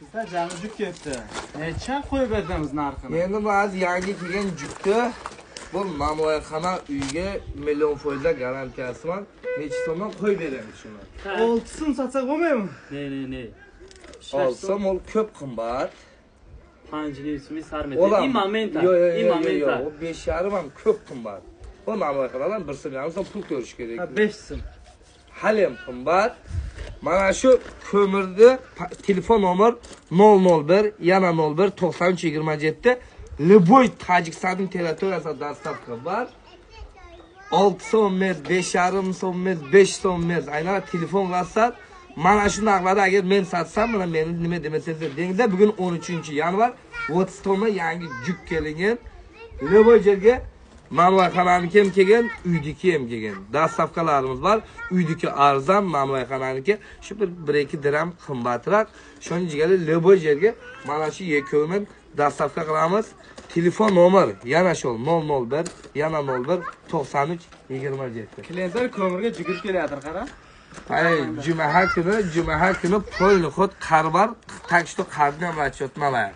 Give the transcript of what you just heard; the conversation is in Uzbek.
Sizlar jami juk ketdi. Necha qo'yib beramiz narxini? Endi ba'zi yangi kelgan jukni bu namoyxona uyga million foizda garantiyasi bor. Necha so'mdan qo'yib beramiz shuni. 6 so'm sotsak bo'lmaydimi? Ne. Olsam ol ko'p qimmat. Panjli ismi sarmete. İmamenta. Yo, o 5,5 ham ko'p qimmat. Bu namoyxonadan 1,5 so'm pul ko'rish kerak. Ha 5 so'm. Hali ham qimmat. Mana shu ko'mirni telefon nomer 001 yana 01 93 27 Любой Tojikistonning territoriyasida dostavka bor. 6 so'm, 5,5 so'm, 5 so'm, aynan telefon qilsat, mana shu narxlarda agar men satsam, mana meni nima demasangiz dengda bugun 13-yanvar 30 tonna yangi juk kelingan. Любой yerga namoyxonaniki ham kelgan, uydiki ham kelgan. Dastavkalarimiz bor. Uydiki arzon, namoyxonaniki shu 1-2 dirham qimmatroq. Shuning jigarli Любой yerga mana shu yekovini dastavka qilamiz. Telefon nomer yana shu 001 yana 01 93 27. Klientlar ko'mirga jugurib kelayotir, qara. Jumaha kuni polni xod qarbar, tak что qardan расчет malay.